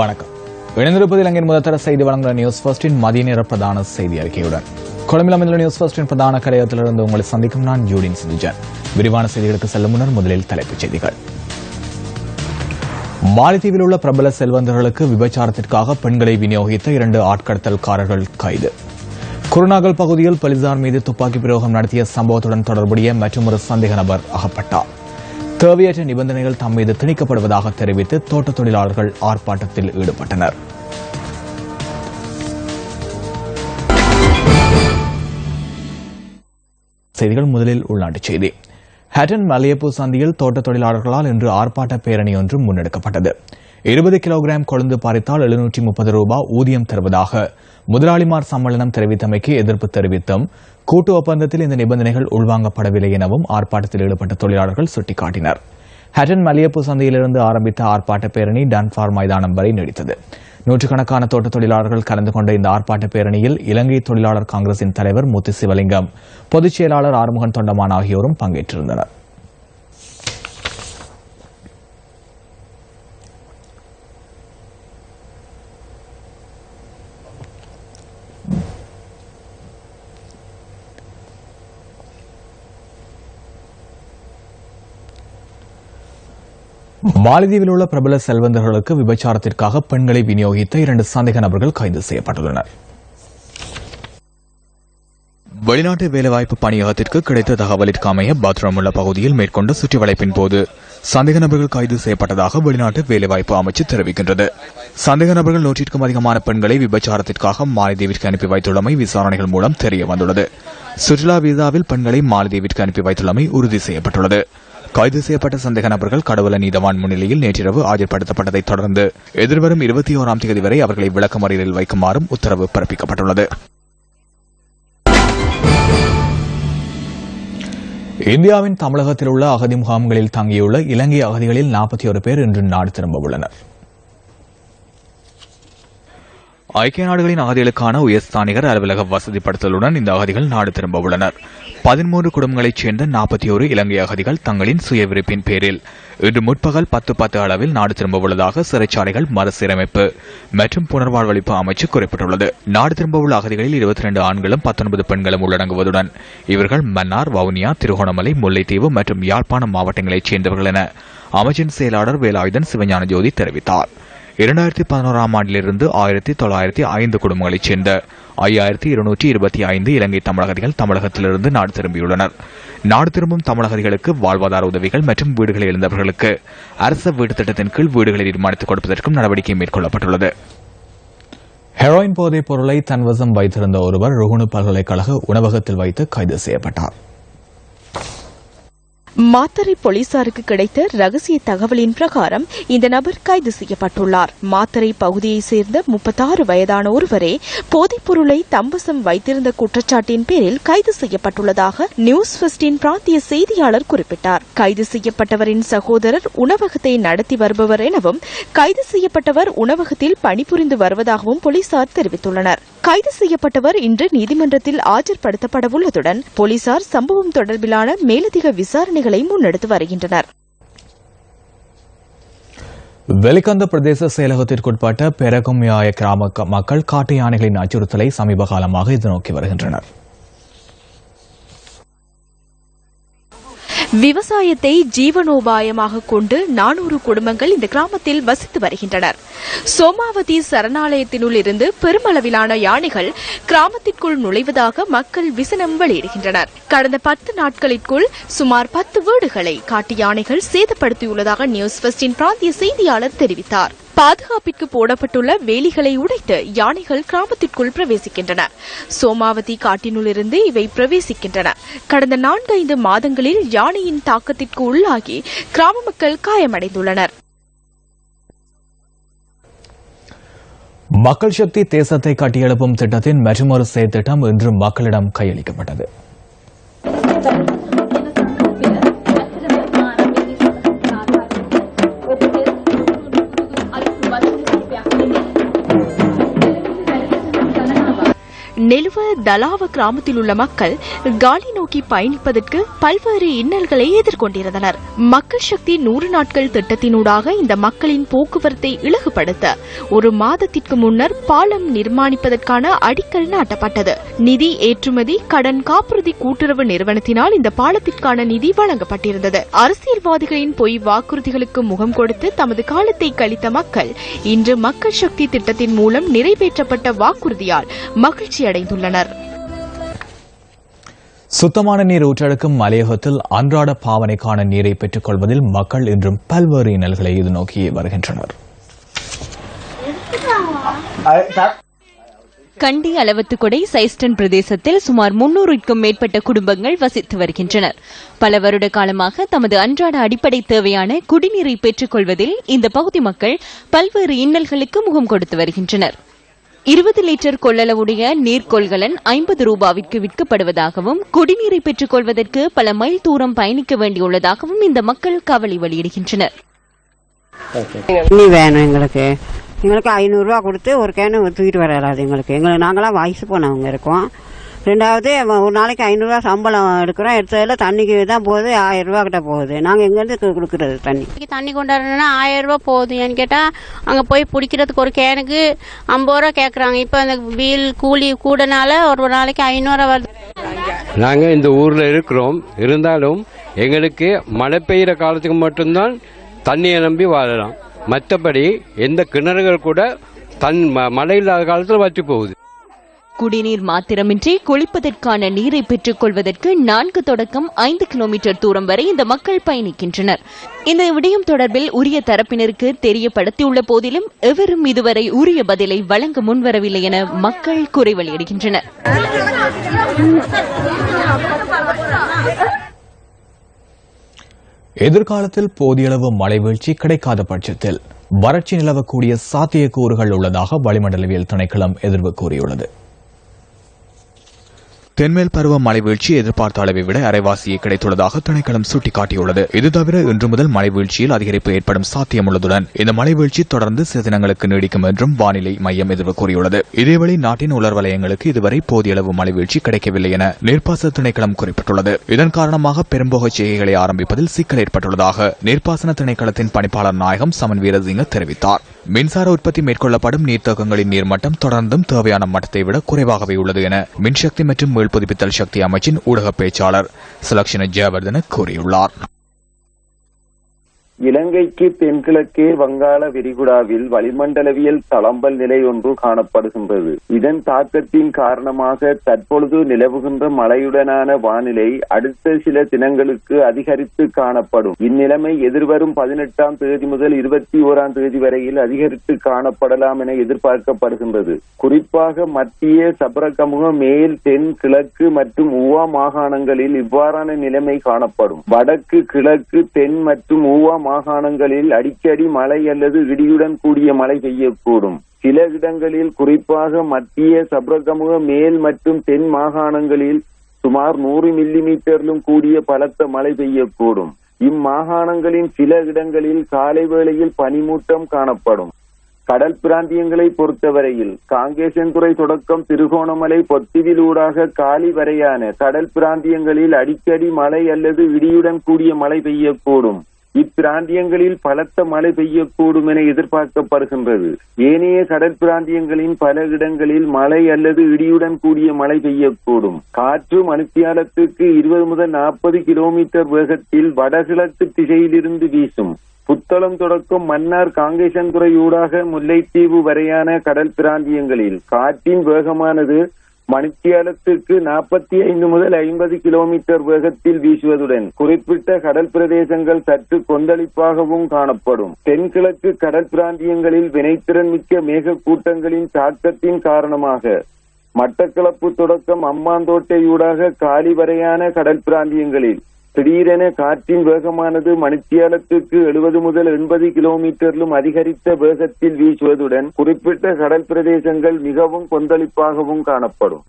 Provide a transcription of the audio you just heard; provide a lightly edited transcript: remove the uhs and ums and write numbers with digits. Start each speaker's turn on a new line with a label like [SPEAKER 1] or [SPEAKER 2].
[SPEAKER 1] வணக்கம். இணைந்திருப்பது இலங்கையின் முதற்தர செய்தி வழங்குகிற நியூஸ் ஃபர்ஸ்டின் மதிய நேர பிரதான செய்தி அறிக்கையுடன் கொழும்பில் அமைந்துள்ள நியூஸ் ஃபர்ஸ்டின் பிரதான கலையகத்திலிருந்து உங்களை சந்திக்கும் நான் ஜூடின் சிந்துஜன். விரிவான செய்திகளுக்கு செல்லும் முன்னர் முதலில் தலைப்புச் செய்திகள். மாலைத்தீவில் உள்ள பிரபல செல்வந்தர்களுக்கு விபச்சாரத்திற்காக பெண்களை விநியோகித்த 2 ஆட்கடத்தல்காரர்கள் கைது. குருநாகல் பகுதியில் போலீசார் மீது துப்பாக்கி பிரயோகம் நடத்திய சம்பவத்துடன் தொடர்புடைய மற்றொரு சந்தேக நபர் அகப்பட்டார். தேவையற்ற நிபந்தனைகள் தம் மீது திணிக்கப்படுவதாக தெரிவித்து தோட்ட தொழிலாளர்கள் ஆர்ப்பாட்டத்தில் ஈடுபட்டனர். செய்திகள் முதலில் உள்நாட்டுச் செய்தி. ஹட்டன் மலையப்பூ சந்தியில் தோட்ட தொழிலாளர்களால் இன்று ஆர்ப்பாட்ட பேரணி ஒன்று முன்னெடுக்கப்பட்டது. 20 கிலோகிராம் கொழுந்து பறித்தால் 730 ரூபாய் ஊதியம் தருவதாக முதலாளிமார் சம்மேளனம் தெரிவித்தமைக்கு எதிர்ப்பு தெரிவித்தும் கூட்டு ஒப்பந்தத்தில் இந்த நிபந்தனைகள் உள்வாங்கப்படவில்லை எனவும் ஆர்ப்பாட்டத்தில் ஈடுபட்ட தொழிலாளர்கள் சுட்டிக்காட்டினர். ஹட்டன் மலையப்பூ சந்தையிலிருந்து ஆரம்பித்த ஆர்ப்பாட்ட பேரணி டன்பார் மைதானம் வரை நீடித்தது. நூற்றுக்கணக்கான தோட்ட தொழிலாளர்கள் கலந்து கொண்ட இந்த ஆர்ப்பாட்ட பேரணியில் இலங்கை தொழிலாளர் காங்கிரசின் தலைவர் முத்து சிவலிங்கம், பொதுச் செயலாளர் ஆறுமுகன் தொண்டமான் ஆகியோரும் பங்கேற்றிருந்தனர். மாலத்தீவில் உள்ள பிரபல செல்வந்தர்களுக்கு விபச்சாரத்திற்காக பெண்களை விநியோகித்த 2 சந்தேக நபர்கள் கைது செய்யப்பட்டுள்ளனர். வெளிநாட்டு வேலைவாய்ப்பு பணியகத்திற்கு கிடைத்த தகவலிற்கு அமைய பாத்ரூமுள்ள பகுதியில் மேற்கொண்ட சுற்றிவளைப்பின் போது சந்தேக நபர்கள் கைது செய்யப்பட்டதாக வெளிநாட்டு வேலைவாய்ப்பு அமைச்சு தெரிவிக்கின்றது. சந்தேக நபர்கள் 100க்கும் அதிகமான பெண்களை விபச்சாரத்திற்காக மாலத்தீவிற்கு அனுப்பி வைத்துள்ளமை விசாரணைகள் மூலம் தெரிய வந்துள்ளது. சுற்றுலா வீசாவில் பெண்களை மாலத்தீவிற்கு அனுப்பி வைத்துள்ளமை உறுதி செய்யப்பட்டுள்ளது. கைது செய்யப்பட்ட சந்தேக நபர்கள் கடவுள நீதவான் முன்னிலையில் நேற்றிரவு ஆஜர்படுத்தப்பட்டதைத் தொடர்ந்து எதிர்வரும் 21ஆம் தேதி வரை அவர்களை விளக்கமறியலில் வைக்குமாறும் உத்தரவு பிறப்பிக்கப்பட்டுள்ளது. இந்தியாவின் தமிழகத்தில் உள்ள அகதி முகாம்களில் தங்கியுள்ள இலங்கை அகதிகளில் 41 பேர் இன்று நாடு திரும்ப உள்ளனர். ஐக்கிய நாடுகளின் அகதிகளுக்கான உயர்ஸ்தானிகர் அலுவலக வசதிப்படுத்தலுடன் இந்த அகதிகள் நாடு திரும்ப உள்ளனர். 13 குடும்பங்களைச் சேர்ந்த 41 இலங்கை அகதிகள் தங்களின் சுய விருப்பின் பேரில் இன்று முற்பகல் 10:10 அளவில் நாடு திரும்ப உள்ளதாக சிறைச்சாலைகள் மறுசீரமைப்பு மற்றும் புனர்வாழ்வளிப்பு அமைச்சு குறிப்பிட்டுள்ளது. நாடு திரும்ப உள்ள அகதிகளில் 22 ஆண்களும் 19 பெண்களும் உள்ளடங்குவதுடன் இவர்கள் மன்னார், வவுனியா, திருகோணமலை, முல்லைத்தீவு மற்றும் யாழ்ப்பாணம் மாவட்டங்களைச் சேர்ந்தவர்கள் என அமைச்சின் செயலாளர் வேலாயுதன் சிவஞான ஜோதி தெரிவித்தார். 2011ஆம் ஆண்டிலிருந்து 1905 குடும்பங்களைச் சேர்ந்த 5225 இலங்கை தமிழகதிகள் தமிழகத்திலிருந்து நாடு திரும்பியுள்ளனர். நாடு திரும்பும் தமிழகதிகளுக்கு வாழ்வாதார உதவிகள் மற்றும் வீடுகளை இழந்தவர்களுக்கு அரசு வீட்டு திட்டத்தின் கீழ் வீடுகளை நிர்மாணித்துக் கொடுப்பதற்கும் நடவடிக்கை மேற்கொள்ளப்பட்டுள்ளது. ஹெரோயின் போதைப் பொருளை தன்வசம் வைத்திருந்த ஒருவர் ருகுணு பல்கலைக்கழக உணவகத்தில் வைத்து கைது செய்யப்பட்டார்.
[SPEAKER 2] மாத்தறை போலீசாருக்கு கிடைத்த ரகசிய தகவலின் பிரகாரம் இந்த நபர் கைது செய்யப்பட்டுள்ளார். மாத்தறை பகுதியைச் சேர்ந்த 36 வயதான ஒருவரே போதைப் பொருளை தம்பசம் வைத்திருந்த குற்றச்சாட்டின் பேரில் கைது செய்யப்பட்டுள்ளதாக நியூஸ் ஃபர்ஸ்டின் பிராந்திய செய்தியாளர் குறிப்பிட்டார். கைது செய்யப்பட்டவரின் சகோதரர் உணவகத்தை நடத்தி வருபவர் எனவும் கைது செய்யப்பட்டவர் உணவகத்தில் பணிபுரிந்து வருவதாகவும் போலீசார் தெரிவித்துள்ளனர். கைது செய்யப்பட்டவர் இன்று நீதிமன்றத்தில் ஆஜர்படுத்தப்படவுள்ளதுடன் போலீசார் சம்பவம் தொடர்பிலான மேலதிக விசாரணைகளை முன்னெடுத்து வருகின்றனர்.
[SPEAKER 1] வெலிகந்த பிரதேச செயலகத்திற்குட்பட்ட பெரகும்யாய கிராம மக்கள் காட்டு யானைகளின் அச்சுறுத்தலை சமீப காலமாக எதிர்நோக்கி வருகின்றனர்.
[SPEAKER 2] விவசாயத்தை ஜீவனோபாயமாக கொண்டு 400 குடும்பங்கள் இந்த கிராமத்தில் வசித்து வருகின்றனர். சோமாவதி சரணாலயத்தினுள் இருந்து பெருமளவிலான யானைகள் கிராமத்திற்குள் நுழைவதாக மக்கள் விசனம் வெளியிடுகின்றனர். கடந்த 10 நாட்களிற்குள் சுமார் 10 வீடுகளை காட்டு யானைகள் சேதப்படுத்தியுள்ளதாக நியூஸ் ஃபர்ஸ்டின் பிராந்திய செய்தியாளர் தெரிவித்தார். பாதுகாப்பிற்கு போடப்பட்டுள்ள வேலிகளை உடைத்து யானைகள் கிராமத்திற்குள் பிரவேசிக்கின்றன. சோமாவதி காட்டினுள்ளிருந்து இவை பிரவேசிக்கின்றன. கடந்த 4-5 மாதங்களில் யானையின் தாக்கத்திற்கு உள்ளாகி கிராம மக்கள் காயமடைந்துள்ளனர்.
[SPEAKER 1] மக்கள் சக்தி தேசத்தை கட்டியெழுப்பும் திட்டத்தின் மற்றொரு செயற்திட்டம் இன்று மக்களிடம் கையளிக்கப்பட்டது.
[SPEAKER 2] நெலுவ தலாவ கிராமத்தில் உள்ள மக்கள் காலி நோக்கி பயணிப்பதற்கு பல்வேறு இன்னல்களை எதிர்கொண்டிருந்தனர். மக்கள் சக்தி 100 நாட்கள் திட்டத்தினூடாக இந்த மக்களின் போக்குவரத்தை இலகுபடுத்த ஒரு மாதத்திற்கு முன்னர் பாலம் நிர்மாணிப்பதற்கான அடிக்கல் நாட்டப்பட்டது. நிதி ஏற்றுமதி கடன் காப்புறுதி கூட்டுறவு நிறுவனத்தினால் இந்த பாலத்திற்கான நிதி வழங்கப்பட்டிருந்தது. அரசியல்வாதிகளின் பொய் வாக்குறுதிகளுக்கு முகம் கொடுத்து தமது காலத்தை கழித்த மக்கள் இன்று மக்கள் சக்தி திட்டத்தின் மூலம் நிறைவேற்றப்பட்ட வாக்குறுதியால் மகிழ்ச்சி அடைந்துள்ளனர்.
[SPEAKER 1] சுத்தமான நீர் ஊற்றெடுக்கும் மலையகத்தில் அன்றாட பாவனைக்கான நீரை பெற்றுக் கொள்வதில் மக்கள் இன்றும் பல்வேறு இன்னல்களை எதிர்நோக்கி வருகின்றனர்.
[SPEAKER 3] கண்டி அளவத்துக்கொடை சைஸ்டன் பிரதேசத்தில் சுமார் 300க்கும் மேற்பட்ட குடும்பங்கள் வசித்து வருகின்றனர். பல வருட காலமாக தமது அன்றாட அடிப்படை தேவையான குடிநீரை பெற்றுக் கொள்வதில் இந்த பகுதி மக்கள் பல்வேறு இன்னல்களுக்கு முகம் கொடுத்து வருகின்றனர். 20 லிட்டர் கொள்ளளவுடைய நீர்கொள்கலன் 50 ரூபாவிற்கு விற்கப்படுவதாகவும் குடிநீரை பெற்றுக் கொள்வதற்கு பல மைல் தூரம் பயணிக்க வேண்டியுள்ளதாகவும் இந்த மக்கள் கவலை வெளியிடுகின்றனர்.
[SPEAKER 4] எங்களுக்கு 500 ரூபா கொடுத்து ஒரு கேனு தூக்கிட்டு வராது. நாங்களாம் வயசு போனவங்க இருக்கோம். ரெண்டாவது ஒரு நாளைக்கு 500 ரூபா சம்பளம் எடுக்கிறோம். எடுத்ததில் தண்ணிக்கு தான் போகுது, 1000 ரூபா கிட்ட போகுது. நாங்கள் எங்கேருந்து கொடுக்கறது தண்ணி
[SPEAKER 5] கொண்டாடுறோன்னா 1000 ரூபா போகுது. ஏன்னு கேட்டால் அங்கே போய் பிடிக்கிறதுக்கு ஒரு கேனுக்கு 50 ரூபா கேட்குறாங்க. இப்போ அந்த வீல் கூலி கூடனால ஒரு நாளைக்கு 500 வருது.
[SPEAKER 6] நாங்கள் இந்த ஊரில் இருக்கிறோம். இருந்தாலும் எங்களுக்கு மழை பெய்கிற காலத்துக்கு மட்டும்தான் தண்ணியை நம்பி வாழலாம். மற்றபடி எந்த கிணறுகள் கூட மழை இல்லாத காலத்தில் வற்றி போகுது.
[SPEAKER 3] குடிநீர் மாத்திரமின்றி குளிப்பதற்கான நீரை பெற்றுக் கொள்வதற்கு 4 தொடக்கம் 5 கிலோமீட்டர் தூரம் வரை இந்த மக்கள் பயணிக்கின்றனர். இந்த விடயம் தொடர்பில் உரிய தரப்பினருக்கு தெரியப்படுத்தியுள்ள போதிலும் எவரும் இதுவரை உரிய பதிலை வழங்க முன்வரவில்லை என மக்கள் குறை வெளியிடுகின்றனர்.
[SPEAKER 1] எதிர்காலத்தில் போதியளவு மழை வீழ்ச்சி கிடைக்காத பட்சத்தில் வறட்சி நிலவக்கூடிய சாத்தியக்கூறுகள் உள்ளதாக வளிமண்டலவியல் திணைக்களம் எதிர்வு கூறியுள்ளது. தென்மேல் பருவ மழை வீழ்ச்சி எதிர்பார்த்த அளவை விட அரைவாசியை கிடைத்துள்ளதாக திணைக்களம் சுட்டிக்காட்டியுள்ளது. இது தவிர இன்று முதல் மழை வீழ்ச்சியில் அதிகரிப்பு ஏற்படும் சாத்தியம் உள்ளதுடன் இந்த மழை வீழ்ச்சி தொடர்ந்து சில தினங்களுக்கு நீடிக்கும் என்றும் வானிலை மையம் எதிர்வு கூறியுள்ளது. இதேவேளை நாட்டின் உலர் வலயங்களுக்கு இதுவரை போதிய அளவு மழை வீழ்ச்சி கிடைக்கவில்லை என நீர்ப்பாசன திணைக்களம் குறிப்பிட்டுள்ளது. இதன் காரணமாக பெரும்போக செய்கைகளை ஆரம்பிப்பதில் சிக்கல் ஏற்பட்டுள்ளதாக நீர்ப்பாசன திணைக்களத்தின் பணிப்பாளர் நாயகம் சமன் வீரசிங்க தெரிவித்தார். மின்சார உற்பத்தி மேற்கொள்ளப்படும் நீர்த்தேக்கங்களின் நீர்மட்டம் தொடர்ந்தும் தேவையான மட்டத்தை விட குறைவாகவே உள்ளது என மின்சக்தி மற்றும் புதுப்பித்தல் சக்தி அமைச்சின் ஊடக பேச்சாளர் சுலக்ஷன ஜெயவர்தன கூறியுள்ளார்.
[SPEAKER 7] இலங்கைக்கு தென்கிழக்கே வங்காள விரிகுடாவில் வளிமண்டலவியல் தளம்பல் நிலை ஒன்று காணப்படுகின்றது. இதன் தாக்கத்தின் காரணமாக தற்பொழுது நிலவுகின்ற மழையுடனான வானிலை அடுத்த சில தினங்களுக்கு அதிகரித்து காணப்படும். இந்நிலைமை எதிர்வரும் 18ஆம் தேதி முதல் 21ஆம் தேதி வரையில் அதிகரித்து காணப்படலாம் என எதிர்பார்க்கப்படுகின்றது. குறிப்பாக மத்திய சபரகமுக மேல் தென் கிழக்கு மற்றும் ஊவா மாகாணங்களில் இவ்வாறான நிலைமை காணப்படும். வடக்கு கிழக்கு தென் மற்றும் ஊவா மாகாணங்களில் அடிக்கடி மழை அல்லது இடியுடன் கூடிய மழை பெய்யக்கூடும். சில இடங்களில் குறிப்பாக மத்திய சபரகமுக மேல் மற்றும் தென் மாகாணங்களில் சுமார் 100 மில்லிமீட்டரிலும் கூடிய பலத்த மழை பெய்யக்கூடும். இம்மாகாணங்களின் சில இடங்களில் காலை வேளையில் பனிமூட்டம் காணப்படும். கடல் பிராந்தியங்களை பொறுத்தவரையில் காங்கேசன்துறை தொடக்கம் திருகோணமலை பொத்திவில் ஊடாக காலி வரையான கடல் பிராந்தியங்களில் அடிக்கடி மழை அல்லது இடியுடன் கூடிய மழை பெய்யக்கூடும். இப்பிராந்தியங்களில் பலத்த மழை பெய்யக்கூடும் என எதிர்பார்க்கப்படுகின்றது. ஏனைய கடல் பிராந்தியங்களின் பல இடங்களில் மழை அல்லது இடியுடன் கூடிய மழை பெய்யக்கூடும். காற்று மணித்தியாலத்துக்கு 20 முதல் 40 கிலோமீட்டர் வேகத்தில் வடகிழக்கு திசையிலிருந்து வீசும். புத்தளம் தொடக்கம் மன்னார் காங்கேசன்துறை ஊடாக முல்லைத்தீவு வரையான கடல் பிராந்தியங்களில் காற்றின் வேகமானது மணித்தியாலத்திற்கு 45 முதல் 50 கிலோமீட்டர் வேகத்தில் வீசுவதுடன் குறிப்பிட்ட கடல் பிரதேசங்கள் சற்று கொந்தளிப்பாகவும் காணப்படும். தென்கிழக்கு கடல் பிராந்தியங்களில் வினைத்திறன் மிக்க மேக கூட்டங்களின் தாக்கத்தின் காரணமாக மட்டக்களப்பு தொடக்கம் அம்மாந்தோட்டையூடாக காலி வரையான கடல் பிராந்தியங்களில் திடீரென காற்றின் வேகமானது மணித்தியாலத்துக்கு 70 முதல் 80 கிலோமீட்டரிலும் அதிகரித்த வேகத்தில் வீசுவதுடன் குறிப்பிட்ட கடல் பிரதேசங்கள் மிகவும் கொந்தளிப்பாகவும் காணப்படும்.